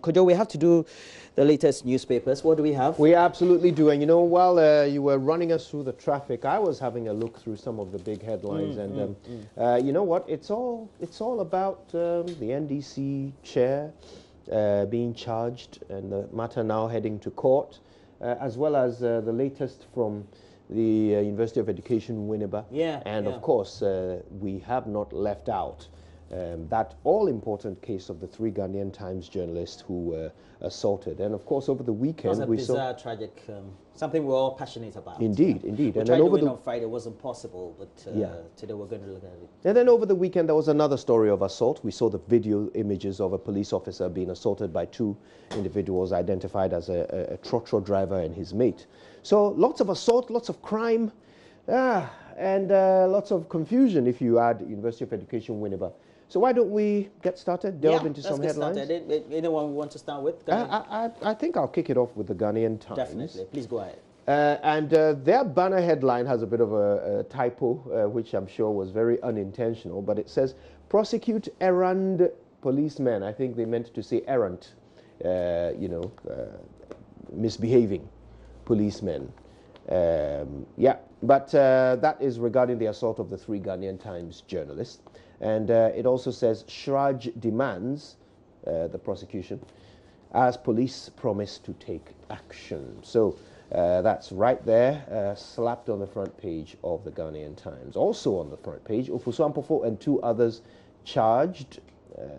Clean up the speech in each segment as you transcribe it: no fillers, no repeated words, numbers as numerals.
Kojo, we have to do the latest newspapers. What do we have? We absolutely do. And you know, while you were running us through the traffic, I was having a look through some of the big headlines. You know what? It's all about the NDC chair being charged and the matter now heading to court, as well as the latest from the University of Education, Winneba. Of course, we have not left out that all-important case of the 3 Ghanaian Times journalists who were assaulted. And of course, over the weekend, we saw... bizarre, tragic, something we're all passionate about. Indeed, indeed. We tried to win on Friday, it wasn't possible, but today we're going to look at it. And then over the weekend, there was another story of assault. We saw the video images of a police officer being assaulted by 2 individuals identified as a trotro driver and his mate. So lots of assault, lots of crime, and lots of confusion if you add University of Education, Winneba. So why don't we get started, delve into some headlines? Anyone we want to start with? I think I'll kick it off with the Ghanaian Times. Definitely. Please go ahead. Their banner headline has a bit of a typo, which I'm sure was very unintentional, but it says, prosecute errand policemen. I think they meant to say errant, misbehaving policemen. But that is regarding the assault of the 3 Ghanaian Times journalists. And it also says, Shraj demands the prosecution as police promise to take action. So that's right there, slapped on the front page of the Ghanaian Times. Also on the front page, Ofusu Ampofo and 2 others charged.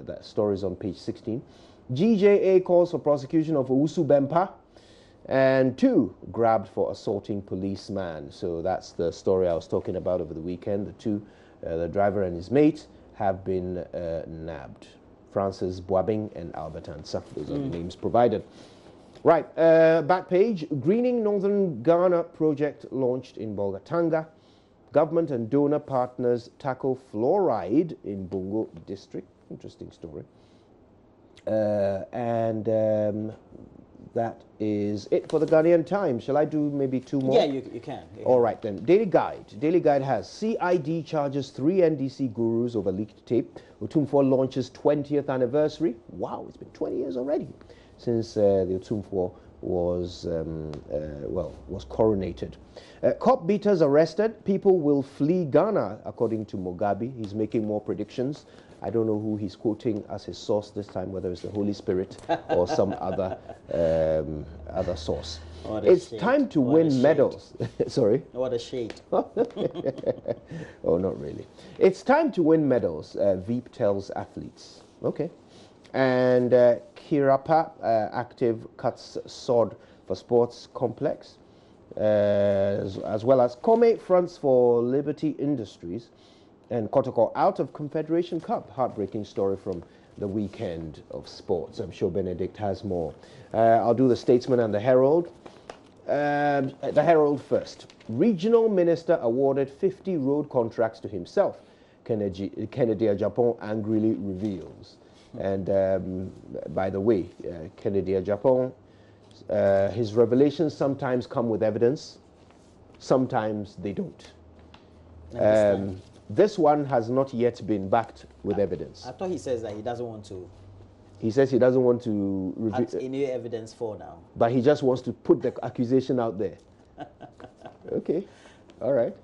That story is on page 16. GJA calls for prosecution of Owusu Bempa, and 2 grabbed for assaulting policeman. So that's the story I was talking about over the weekend. The 2, the driver and his mate, have been nabbed. Francis Boabing and Albert Ansah. Those are the names provided. Right, back page. Greening Northern Ghana project launched in Bolgatanga. Government and donor partners tackle fluoride in Bongo district. Interesting story. That is it for the Ghanaian Times. Shall I do maybe 2 more? Yeah, you can. All right then. Daily Guide. Daily Guide has CID charges 3 NDC gurus over leaked tape. Otumfuo launches 20th anniversary. Wow, it's been 20 years already since the Otumfuo was coronated. Cop beaters arrested. People will flee Ghana, according to Mugabe. He's making more predictions. I don't know who he's quoting as his source this time, whether it's the Holy Spirit or some other source. It's time to win medals. Sorry? What a shade. Oh, not really. It's time to win medals, Veep tells athletes. Okay. And Kirapa Active cuts sod for sports complex, as well as Kome fronts for Liberty Industries. And Kotoko out of Confederation Cup. Heartbreaking story from the weekend of sports. I'm sure Benedict has more. I'll do the Statesman and the Herald. The Herald first. Regional minister awarded 50 road contracts to himself. Kennedy Japan angrily reveals. And by the way, Kennedy Japan, his revelations sometimes come with evidence. Sometimes they don't. This one has not yet been backed with evidence. I thought he says that he doesn't want to. He says he doesn't want to reveal any evidence for now. But he just wants to put the accusation out there. Okay, all right.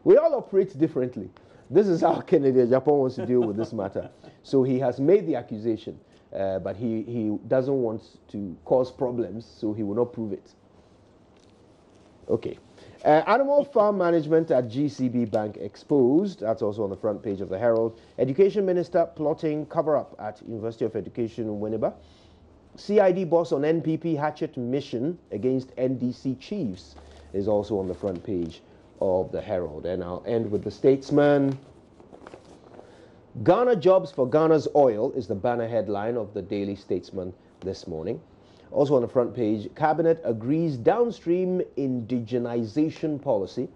We all operate differently. This is how Kennedy Japan wants to deal with this matter. So he has made the accusation, but he doesn't want to cause problems, so he will not prove it. Okay. Animal farm management at GCB Bank exposed. That's also on the front page of the Herald. Education Minister plotting cover-up at University of Education in Winneba. CID boss on NPP hatchet mission against NDC chiefs is also on the front page of the Herald. And I'll end with the Statesman. Ghana jobs for Ghana's oil is the banner headline of the Daily Statesman this morning. Also on the front page, Cabinet agrees downstream indigenization policy.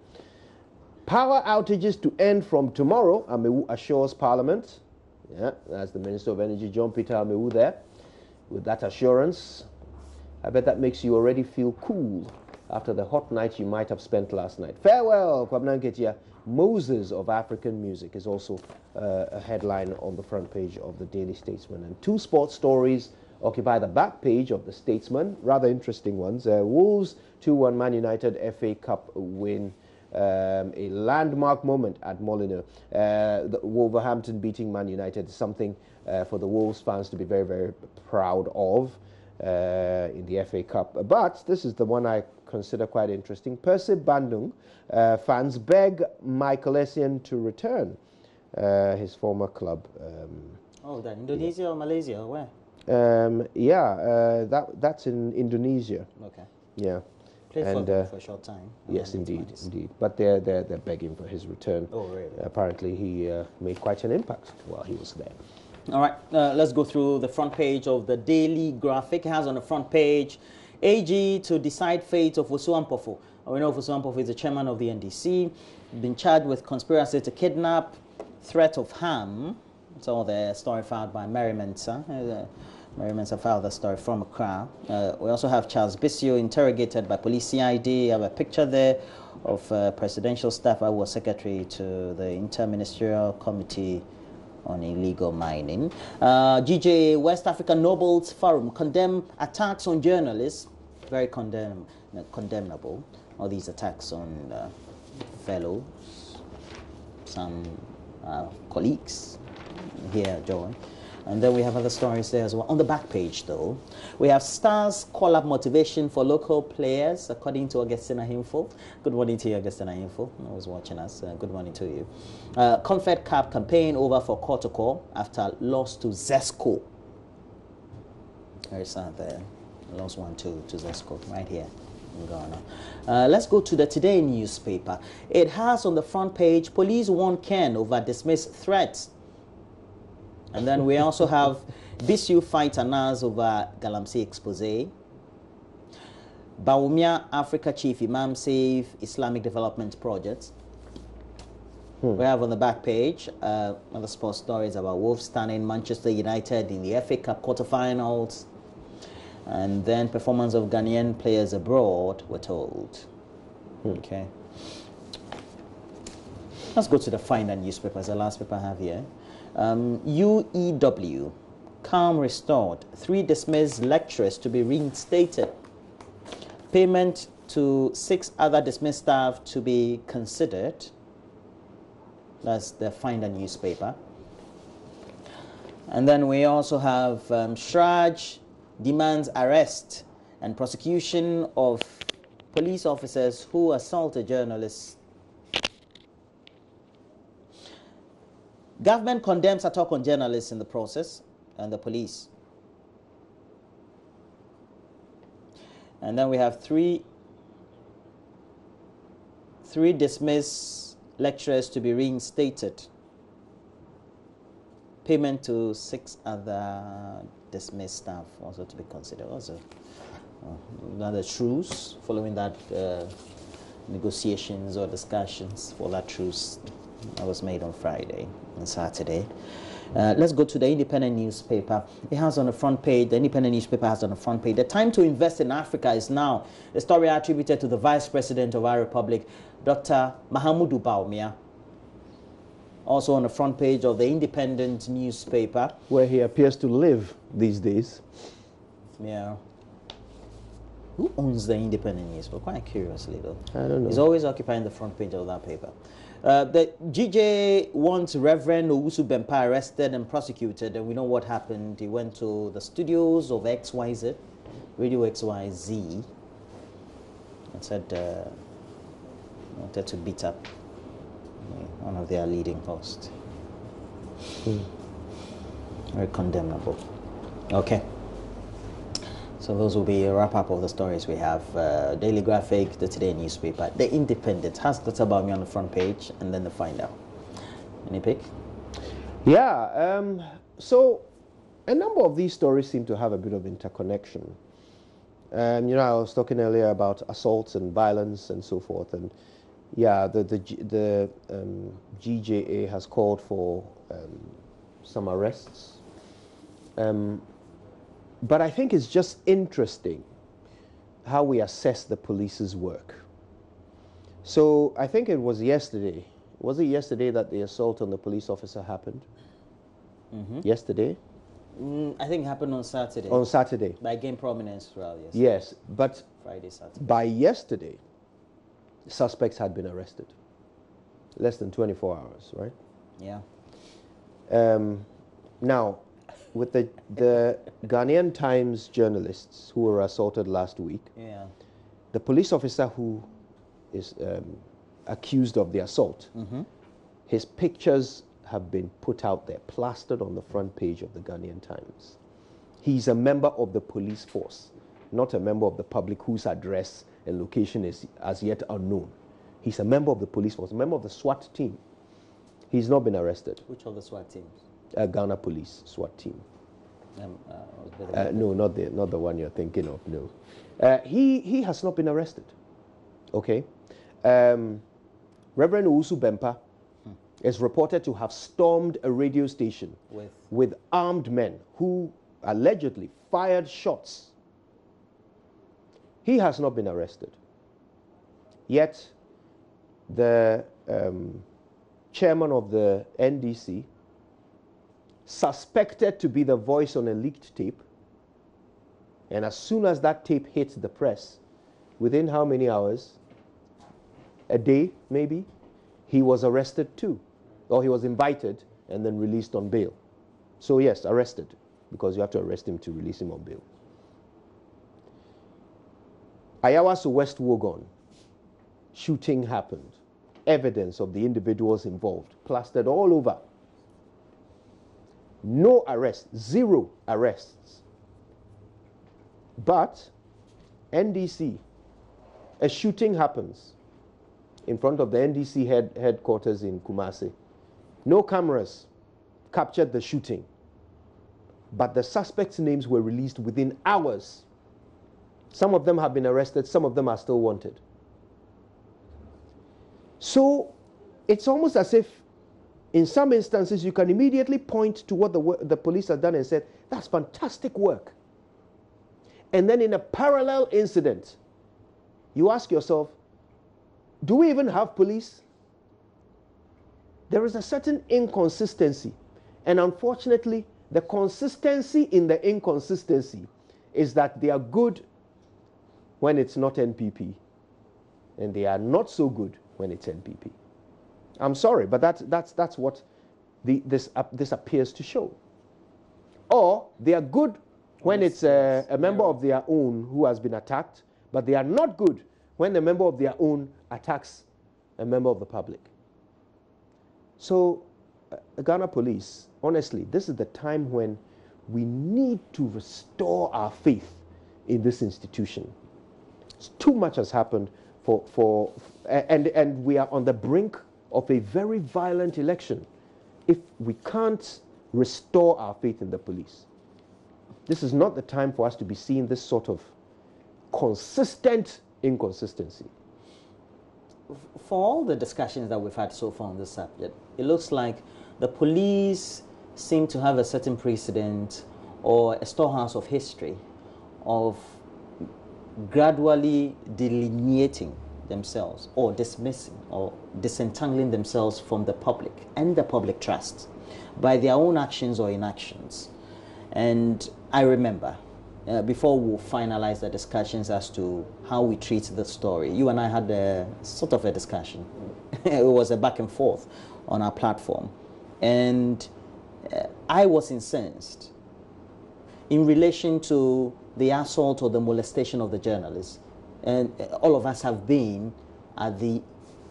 Power outages to end from tomorrow, Amewu assures Parliament. Yeah, that's the Minister of Energy, John Peter Amewu there. With that assurance, I bet that makes you already feel cool after the hot night you might have spent last night. Farewell, Kwabena Nketia. Moses of African music is also a headline on the front page of the Daily Statesman. And 2 sports stories occupy the back page of the Statesman. Rather interesting ones. Wolves 2-1 Man United FA Cup win. A landmark moment at Molineux. The Wolverhampton beating Man United is something for the Wolves fans to be very, very proud of in the FA Cup. But this is the one I consider quite interesting. Persib Bandung fans beg Michael Essien to return, his former club. That Indonesia or Malaysia or where? That's in Indonesia. Okay. Yeah. Played for a short time. Yes, indeed. But they're begging for his return. Oh, really? Apparently, he made quite an impact while he was there. All right, let's go through the front page of the Daily Graphic. It has on the front page, AG to decide fate of Osu Ampofo. We know Osu Ampofo is the chairman of the NDC, been charged with conspiracy to kidnap, threat of harm. So the story filed by Mary Mensah. Mary Mensah filed the story from Accra. We also have Charles Bissio interrogated by police CID. I have a picture there of presidential staff who was secretary to the Interministerial Committee on Illegal Mining. GJ West African Nobles Forum condemn attacks on journalists. Very condemnable. All these attacks on fellows, some colleagues here, Joy. And then we have other stories there as well. On the back page, though, we have Stars call-up motivation for local players, according to Augustina Info. Good morning to you, Augustina Info. I was watching us. Good morning to you. Confed Cup campaign over for Kotoko after loss to Zesco. Very sad there. Lost 1-2 to Zesco, right here in Ghana. Let's go to the Today newspaper. It has on the front page, police warn Ken over dismissed threats. And then we also have BCU fight announced over Galamsey expose. Baumia Africa Chief Imam save Islamic Development Projects. We have on the back page other sports stories about Wolves stunning Manchester United in the FA Cup quarterfinals. And then performance of Ghanaian players abroad, we're told. Okay. Let's go to the final newspaper. It's the last paper I have here. UEW, calm restored. 3 dismissed lecturers to be reinstated. Payment to 6 other dismissed staff to be considered. That's the final newspaper. And then we also have Shraj demands arrest and prosecution of police officers who assaulted journalists. Government condemns attack on journalists in the process and the police. And then we have three dismissed lecturers to be reinstated. Payment to 6 other dismissed staff also to be considered. Also, another truce following that negotiations or discussions for that truce that was made on Friday and Saturday. Let's go to the Independent newspaper. It has on the front page, the Independent newspaper has on the front page, the time to invest in Africa is now. A story attributed to the Vice President of our Republic, Dr. Mahamudu Bawumia. Also on the front page of the Independent newspaper. Where he appears to live these days. Yeah. Who owns the Independent newspaper? Quite curiously, though. I don't know. He's always occupying the front page of that paper. The GJ wants Reverend Owusu Bempa arrested and prosecuted, and we know what happened. He went to the studios of XYZ, Radio XYZ, and said wanted to beat up one of their leading posts. Very condemnable. Okay. So those will be a wrap-up of the stories we have. Daily Graphic, the Today newspaper, The Independent has Dr. Bawumia on the front page, and then the Find Out. Any pick? Yeah, so a number of these stories seem to have a bit of interconnection. I was talking earlier about assaults and violence and so forth, and yeah, the GJA has called for some arrests. But I think it's just interesting how we assess the police's work. So I think it was yesterday. Was it yesterday that the assault on the police officer happened? Yesterday? I think it happened on Saturday. On Saturday. By gained prominence throughout yesterday. Yes, but Friday, Saturday. by yesterday, suspects had been arrested. Less than 24 hours, right? Yeah. Now, with the Ghanaian Times journalists who were assaulted last week, Yeah. the police officer who is accused of the assault, his pictures have been put out there, plastered on the front page of the Ghanaian Times. He's a member of the police force, not a member of the public whose address and location is as yet unknown. He's a member of the police force, a member of the SWAT team. He's not been arrested. Which of the SWAT teams? Ghana Police SWAT team. No. No, not the one you're thinking of. No, he has not been arrested. Okay, Reverend Owusu Bempa is reported to have stormed a radio station with armed men who allegedly fired shots. He has not been arrested. Yet, the chairman of the NDC, suspected to be the voice on a leaked tape, and as soon as that tape hit the press, within how many hours? A day, maybe? He was arrested too. Or he was invited and then released on bail. So yes, arrested, because you have to arrest him to release him on bail. Ayawaso West Wogon, shooting happened. Evidence of the individuals involved, plastered all over. No arrests, 0 arrests. But NDC, a shooting happens in front of the NDC headquarters in Kumasi. No cameras captured the shooting, but the suspects' names were released within hours. Some of them have been arrested, some of them are still wanted. So it's almost as if in some instances you can immediately point to what the police have done and said, that's fantastic work. And then in a parallel incident, you ask yourself, do we even have police? There is a certain inconsistency. And unfortunately, the consistency in the inconsistency is that they are good when it's not NPP. And they are not so good when it's NPP. I'm sorry, but that's what this appears to show. Or they are good when it's a member of their own who has been attacked, but they are not good when a member of their own attacks a member of the public. So, Ghana Police, honestly, this is the time when we need to restore our faith in this institution. Too much has happened and we are on the brink of a very violent election if we can't restore our faith in the police. This is not the time for us to be seeing this sort of consistent inconsistency. For all the discussions that we've had so far on this subject, it looks like the police seem to have a certain precedent or a storehouse of history of gradually delineating themselves or dismissing or disentangling themselves from the public and the public trust by their own actions or inactions. And I remember, before we finalize the discussions as to how we treat the story, you and I had a sort of a discussion. It was a back and forth on our platform. And I was incensed in relation to the assault or the molestation of the journalists. And all of us have been at the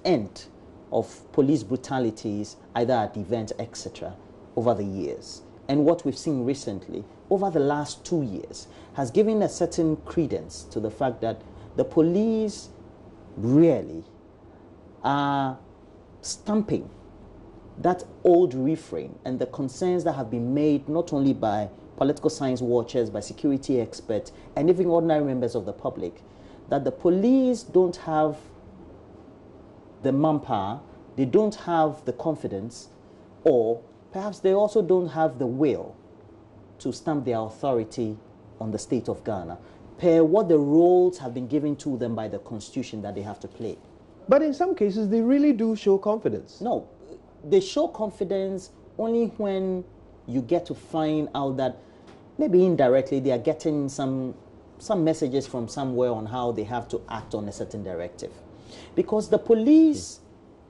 end of police brutalities, either at events, etc., over the years. And what we've seen recently, over the last 2 years, has given a certain credence to the fact that the police really are stamping that old refrain and the concerns that have been made not only by political science watchers, by security experts, and even ordinary members of the public, that the police don't have the manpower, they don't have the confidence, or perhaps they also don't have the will to stamp their authority on the state of Ghana, per what the roles have been given to them by the constitution that they have to play. But in some cases, they really do show confidence. No, they show confidence only when you get to find out that maybe indirectly they are getting some messages from somewhere on how they have to act on a certain directive. Because the police,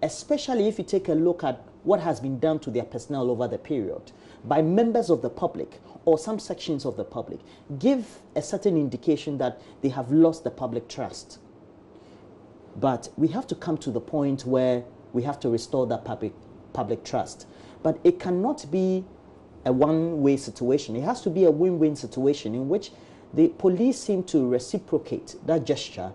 especially if you take a look at what has been done to their personnel over the period by members of the public or some sections of the public, give a certain indication that they have lost the public trust. But we have to come to the point where we have to restore that public trust. But it cannot be a one-way situation. It has to be a win-win situation in which the police seem to reciprocate that gesture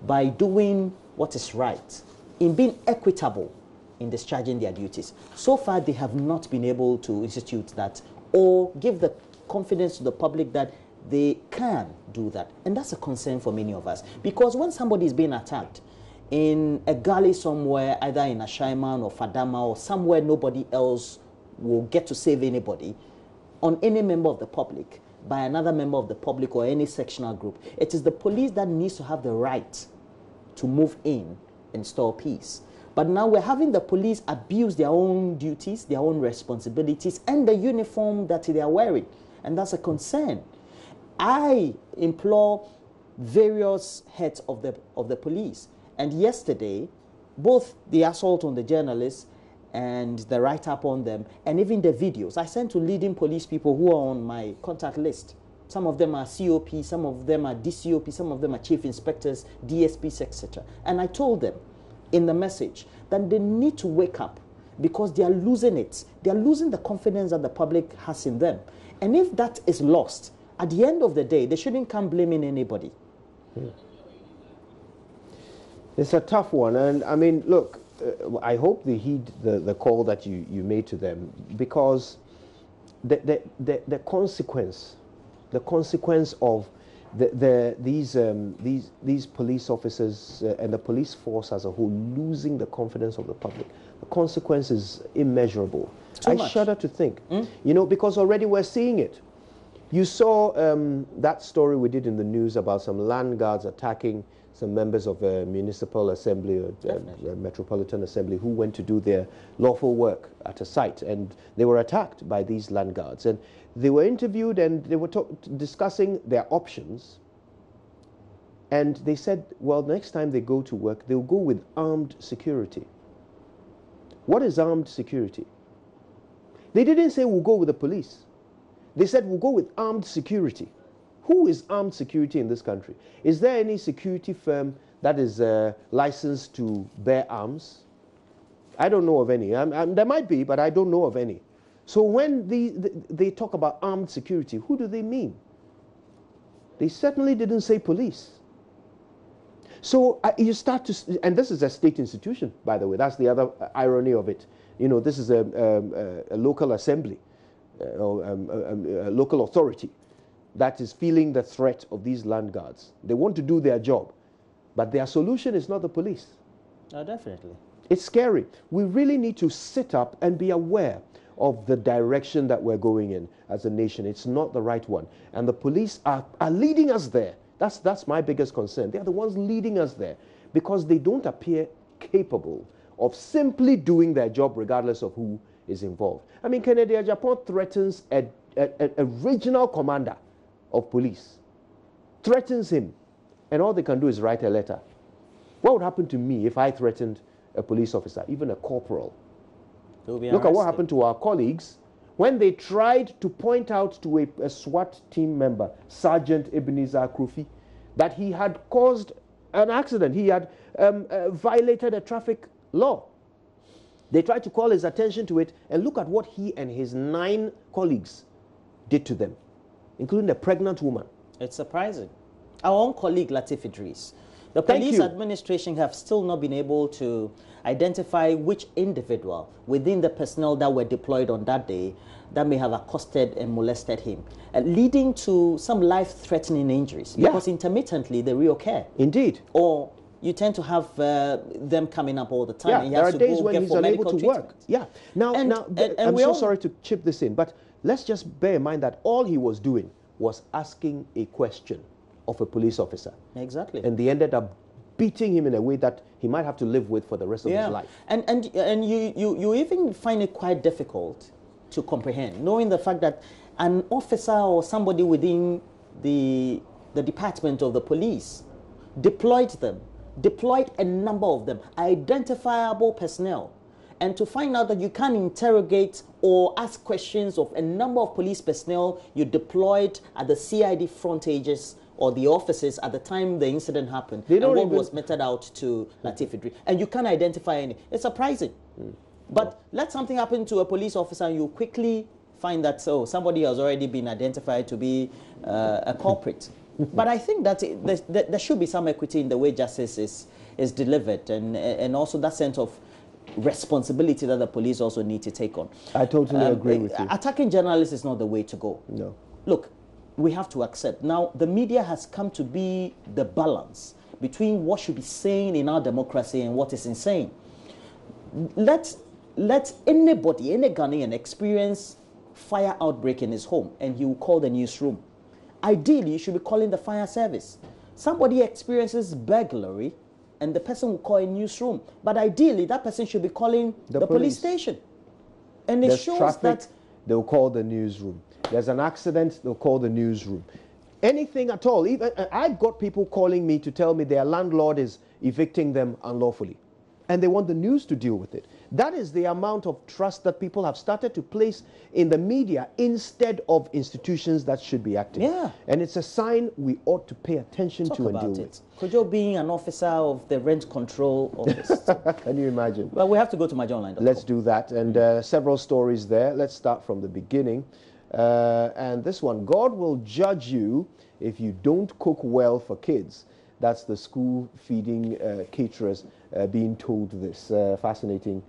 by doing what is right, in being equitable in discharging their duties. So far, they have not been able to institute that or give the confidence to the public that they can do that. And that's a concern for many of us. Because when somebody is being attacked in a gully somewhere, either in Ashaiman or Fadama or somewhere nobody else will get to save anybody, on any member of the public, by another member of the public or any sectional group, it is the police that needs to have the right to move in and restore peace. But now we're having the police abuse their own duties, their own responsibilities, and the uniform that they are wearing. And that's a concern. I implore various heads of the police. And yesterday, both the assault on the journalists and the write-up on them, and even the videos, I sent to leading police people who are on my contact list. Some of them are COP, some of them are DCOP, some of them are chief inspectors, DSPs, etc. And I told them in the message that they need to wake up because they are losing it. They are losing the confidence that the public has in them. And if that is lost, at the end of the day, they shouldn't come blaming anybody. It's a tough one. And I mean, look, I hope they heed the call that you made to them, because the consequence of these police officers and the police force as a whole losing the confidence of the public, the consequence is immeasurable. I shudder to think, you know, because already we're seeing it. You saw that story we did in the news about some land guards attacking some members of a municipal assembly or a metropolitan assembly who went to do their lawful work at a site, and they were attacked by these land guards. And they were interviewed and they were discussing their options. And they said, well, next time they go to work, they'll go with armed security. What is armed security? They didn't say we'll go with the police. They said we'll go with armed security. Who is armed security in this country? Is there any security firm that is licensed to bear arms? I don't know of any. There might be, but I don't know of any. So when they talk about armed security, who do they mean? They certainly didn't say police. So you start to, and this is a state institution, by the way. That's the other irony of it. You know, this is a local assembly, or a local authority that is feeling the threat of these land guards. They want to do their job, but their solution is not the police. Oh, definitely. It's scary. We really need to sit up and be aware of the direction that we're going in as a nation. It's not the right one. And the police are leading us there. That's my biggest concern. They are the ones leading us there because they don't appear capable of simply doing their job regardless of who is involved. I mean, Kennedy Agyapong threatens a regional commander of police, threatens him, and all they can do is write a letter. What would happen to me if I threatened a police officer, even a corporal? Look at what happened to our colleagues when they tried to point out to a SWAT team member, Sergeant Ebenezer Akrofi, that he had caused an accident. He had violated a traffic law. They tried to call his attention to it, and look at what he and his 9 colleagues did to them, including a pregnant woman. It's surprising. Our own colleague Latif Idris, the police administration have still not been able to identify which individual within the personnel that were deployed on that day that may have accosted and molested him, leading to some life-threatening injuries, because intermittently they reoccur. Indeed. Or you tend to have them coming up all the time. Yeah, and he there has are to days go when get he's for unable medical to work. treatment. Yeah. Now, I'm so sorry to chip this in, but let's just bear in mind that all he was doing was asking a question of a police officer. Exactly. And they ended up beating him in a way that he might have to live with for the rest of his life. And you even find it quite difficult to comprehend, knowing the fact that an officer or somebody within the department of the police deployed a number of them, identifiable personnel, and to find out that you can interrogate or ask questions of a number of police personnel you deployed at the CID frontages or the offices at the time the incident happened, They don't and what even was meted out to Latif Idris, and you can't identify any. It's surprising. But let something happen to a police officer and you quickly find that somebody has already been identified to be a culprit. But I think that there should be some equity in the way justice is delivered, and also that sense of responsibility that the police also need to take on. I totally agree with you. Attacking journalists is not the way to go. No. Look, we have to accept. Now, the media has come to be the balance between what should be sane in our democracy and what is insane. Let anybody, any Ghanaian, experience fire outbreak in his home, and he will call the newsroom. Ideally, you should be calling the fire service. Somebody experiences burglary, and the person will call a newsroom. But ideally, that person should be calling the police station. And it shows traffic, that they'll call the newsroom. There's an accident, they'll call the newsroom. Anything at all. Even I've got people calling me to tell me their landlord is evicting them unlawfully, and they want the news to deal with it. That is the amount of trust that people have started to place in the media instead of institutions that should be acting. Yeah. And it's a sign we ought to pay attention to and deal with. Kojo being an officer of the rent control office. Can you imagine? Well, we have to go to myjohnline.com. Let's do that. And several stories there. Let's start from the beginning. And this one, God will judge you if you don't cook well for kids. That's the school feeding caterers being told this. Fascinating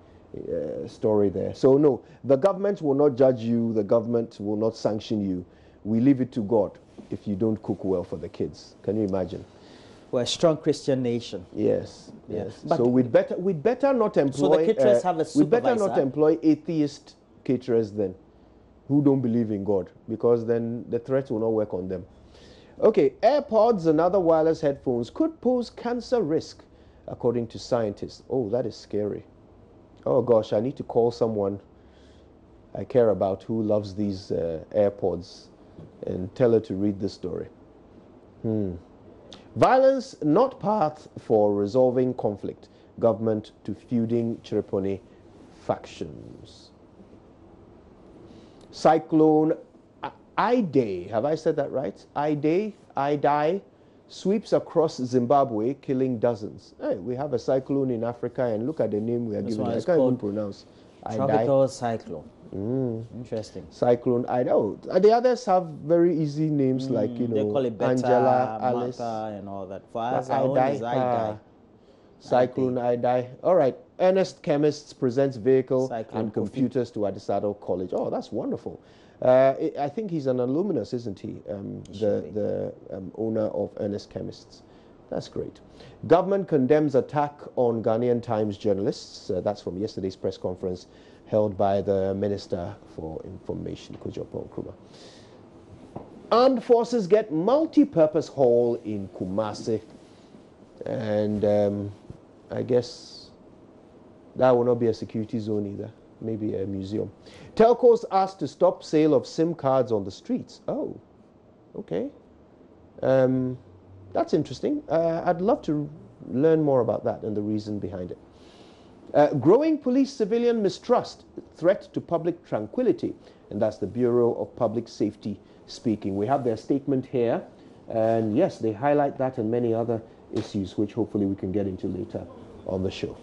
story there. So no, the government will not judge you. The government will not sanction you. We leave it to God if you don't cook well for the kids. Can you imagine? We're a strong Christian nation. Yes, yes. But so we'd better not employ. So the caterers have a supervisor. We'd better not employ atheist caterers then, who don't believe in God, because then the threat will not work on them. Okay, AirPods and other wireless headphones could pose cancer risk, according to scientists. Oh, that is scary. Oh gosh, I need to call someone I care about who loves these AirPods and tell her to read this story. Violence not path for resolving conflict. Government to feuding Chiripone factions. Cyclone Idai, have I said that right? Idai sweeps across Zimbabwe, killing dozens. Hey, we have a cyclone in Africa, and look at the name we are giving. I can't even pronounce. Tropical cyclone. Interesting. Cyclone Idai. Oh, the others have very easy names like, you know, they call it Beta, Angela, Alice, Mata, and all that. For us, our own is Idai. Cyclone Idai. All right. Ernest Chemists presents vehicle Cyclone and computers to Adisado College. Oh, that's wonderful. I think he's an alumnus, isn't he? The owner of Ernest Chemists. That's great. Government condemns attack on Ghanaian Times journalists. That's from yesterday's press conference held by the Minister for Information, Kojopo Nkrumah. Armed forces get multi-purpose hall in Kumasi. And I guess that will not be a security zone either. Maybe a museum. Telcos asked to stop sale of SIM cards on the streets. Oh, okay. That's interesting. I'd love to learn more about that and the reason behind it. Growing police-civilian mistrust, threat to public tranquility. And that's the Bureau of Public Safety speaking. We have their statement here. And yes, they highlight that and many other issues, which hopefully we can get into later on the show.